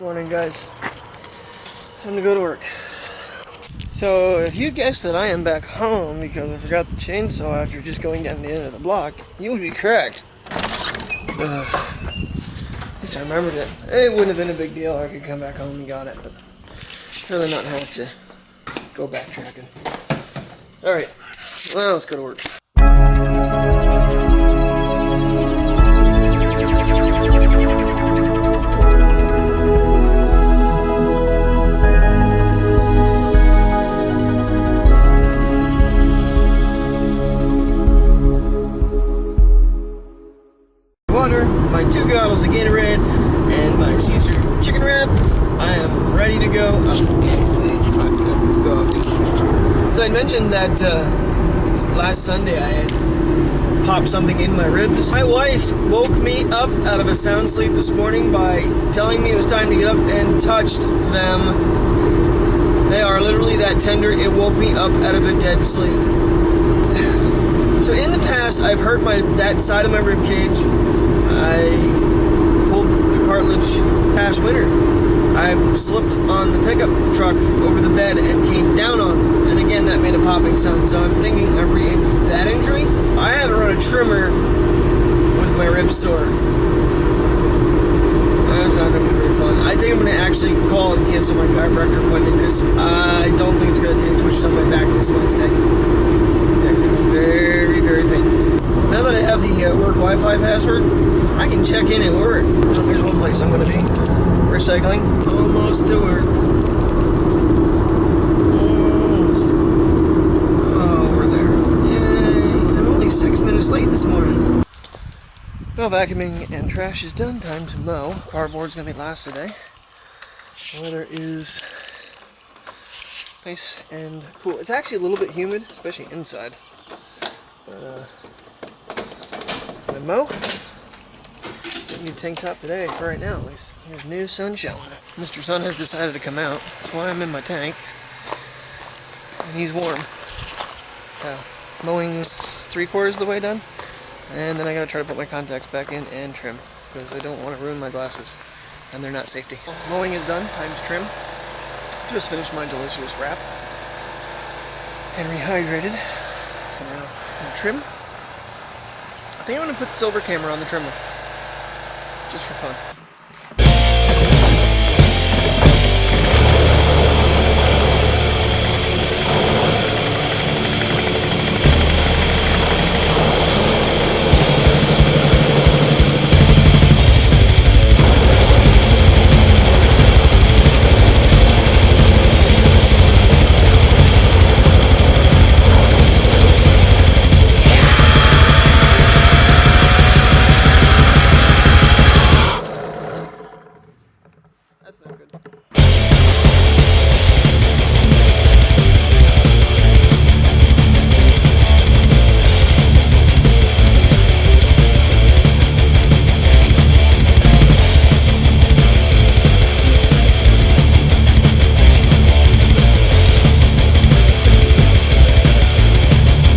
Morning, guys. Time to go to work. So if you guessed that I am back home because I forgot the chainsaw after just going down the end of the block, you would be correct. At least I remembered it. It wouldn't have been a big deal. I could come back home and got it, but I'd rather not have to go backtracking. Alright, well, let's go to work. Water, my 2 bottles of Gatorade, and my Caesar chicken wrap. I am ready to go. So I mentioned that last Sunday I had popped something in my ribs. My wife woke me up out of a sound sleep this morning by telling me it was time to get up and touched them. They are literally that tender. It woke me up out of a dead sleep. So in the past, I've hurt that side of my rib cage. I pulled the cartilage past winter. I slipped on the pickup truck over the bed and came down on them. And again, that made a popping sound. So I'm thinking I've re-injured that injury. I haven't run a trimmer with my ribs sore. That's not going to be very fun. I think I'm going to actually call and cancel my chiropractor appointment because I don't think it's going to get pushed on my back this Wednesday. That could be very, very painful. Now that I have the work Wi-Fi password, I can check in at work. Well, there's one place I'm going to be. Recycling. Almost to work. Almost. Oh, we're there. Yay. I'm only 6 minutes late this morning. Well, vacuuming and trash is done. Time to mow. Cardboard's going to be last today. The weather is nice and cool. It's actually a little bit humid, especially inside. But, I'm going to mow. New tank top today, for right now at least. There's new sun showing. Mr. Sun has decided to come out. That's why I'm in my tank. And he's warm. So, mowing's 3/4 of the way done. And then I gotta try to put my contacts back in and trim. Because I don't want to ruin my glasses. And they're not safety. Mowing is done. Time to trim. Just finished my delicious wrap. And rehydrated. So now I'm gonna trim. I think I'm gonna put the silver camera on the trimmer. Just for fun. That's not good.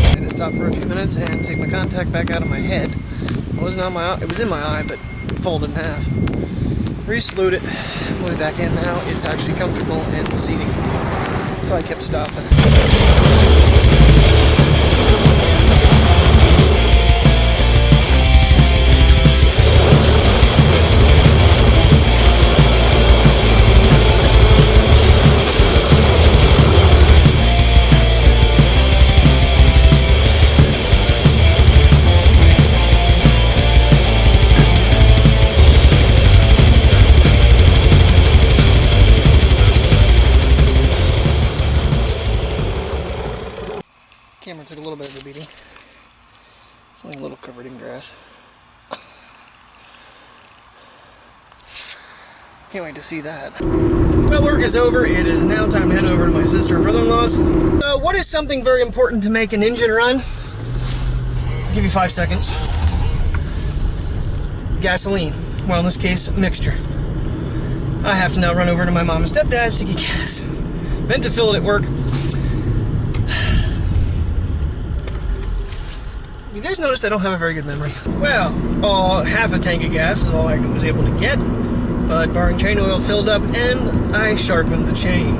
I'm gonna stop for a few minutes and take my contact back out of my head. It wasn't on my eye, it was in my eye, but folded in half. Re-slewed it, put it back in now. It's actually comfortable and seating, so I kept stopping. Camera took a little bit of a beating. It's like a little covered in grass. Can't wait to see that. Well, work is over. It is now time to head over to my sister and brother-in-law's. What is something very important to make an engine run? I'll give you 5 seconds. Gasoline. Well, in this case, mixture. I have to now run over to my mom and stepdad's to get gas. Meant to fill it at work. You guys noticed I don't have a very good memory. Well, half a tank of gas is all I was able to get, but bar and chain oil filled up, and I sharpened the chain.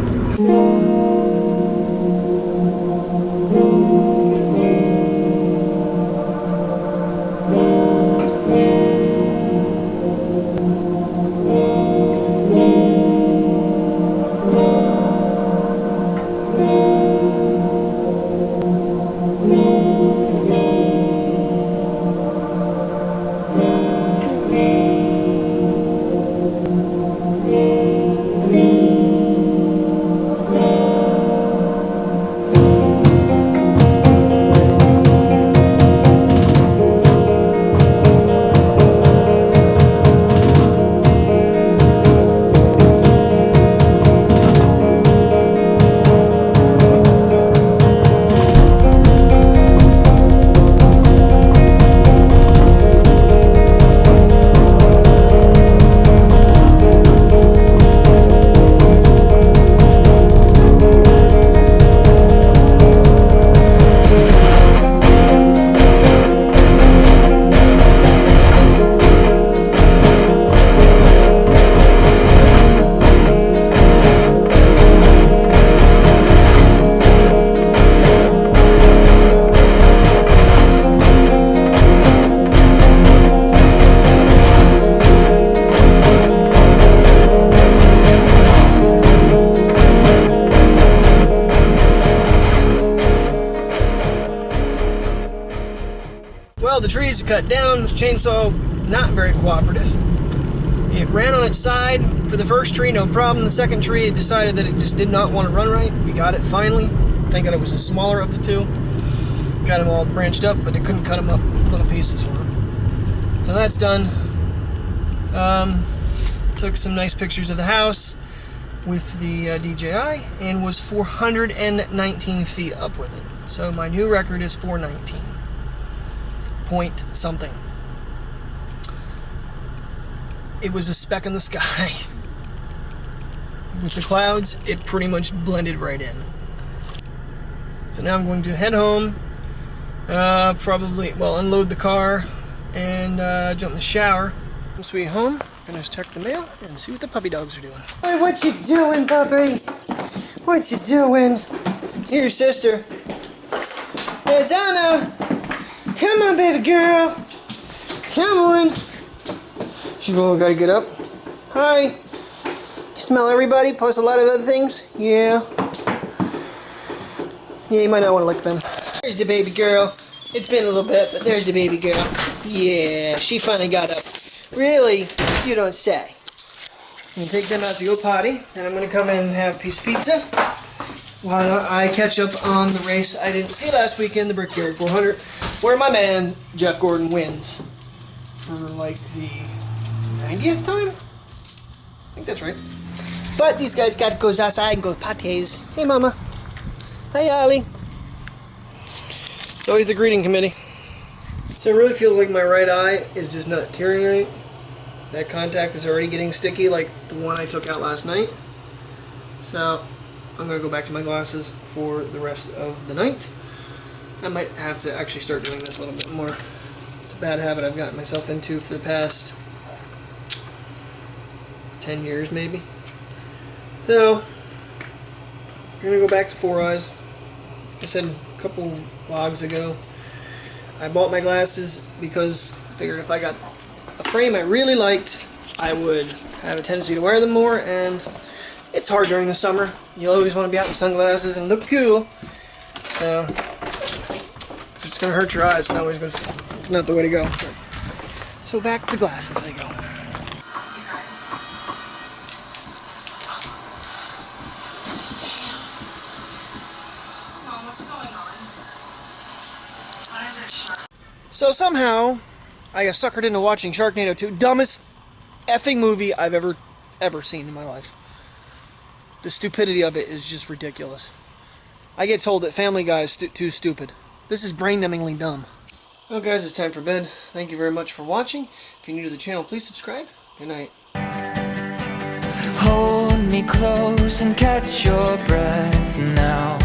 Well, the trees are cut down, the chainsaw not very cooperative. It ran on its side for the first tree, no problem. The second tree, it decided that it just did not want to run right. We got it finally. Thank God it was the smaller of the two. Got them all branched up, but it couldn't cut them up in little pieces for them. So that's done. Took some nice pictures of the house with the DJI and was 419 feet up with it. So my new record is 419. Point something. It was a speck in the sky. With the clouds, it pretty much blended right in. So now I'm going to head home, unload the car, and jump in the shower. Sweet home, gonna just check the mail and see what the puppy dogs are doing. Hey, what you doing, puppy? What you doing? Here, sister. There's Anna. Come on, baby girl. Come on. Gotta get up. Hi. You smell everybody, plus a lot of other things? Yeah. Yeah, you might not want to lick them. There's the baby girl. It's been a little bit, but there's the baby girl. Yeah, she finally got up. Really? You don't say. I'm going to take them out to go potty, and I'm going to come in and have a piece of pizza while I catch up on the race I didn't see last weekend, the Brickyard 400, where my man, Jeff Gordon, wins for like the 90th time? I think that's right. But these guys got to go outside and go potties. Hey, Mama. Hi, Ollie. It's always the greeting committee. So it really feels like my right eye is just not tearing right. That contact is already getting sticky like the one I took out last night. So I'm going to go back to my glasses for the rest of the night. I might have to actually start doing this a little bit more. It's a bad habit I've gotten myself into for the past 10 years maybe. So I'm going to go back to 4 Eyes. Like I said a couple vlogs ago, I bought my glasses because I figured if I got a frame I really liked, I would have a tendency to wear them more, and it's hard during the summer. You always want to be out in sunglasses and look cool. So if it's going to hurt your eyes, it's not the way to go. So back to glasses I go. So somehow, I got suckered into watching Sharknado 2. Dumbest effing movie I've ever seen in my life. The stupidity of it is just ridiculous. I get told that Family Guy is too stupid. This is brain-numbingly dumb. Well guys, it's time for bed. Thank you very much for watching. If you're new to the channel, please subscribe. Good night. Hold me close and catch your breath now.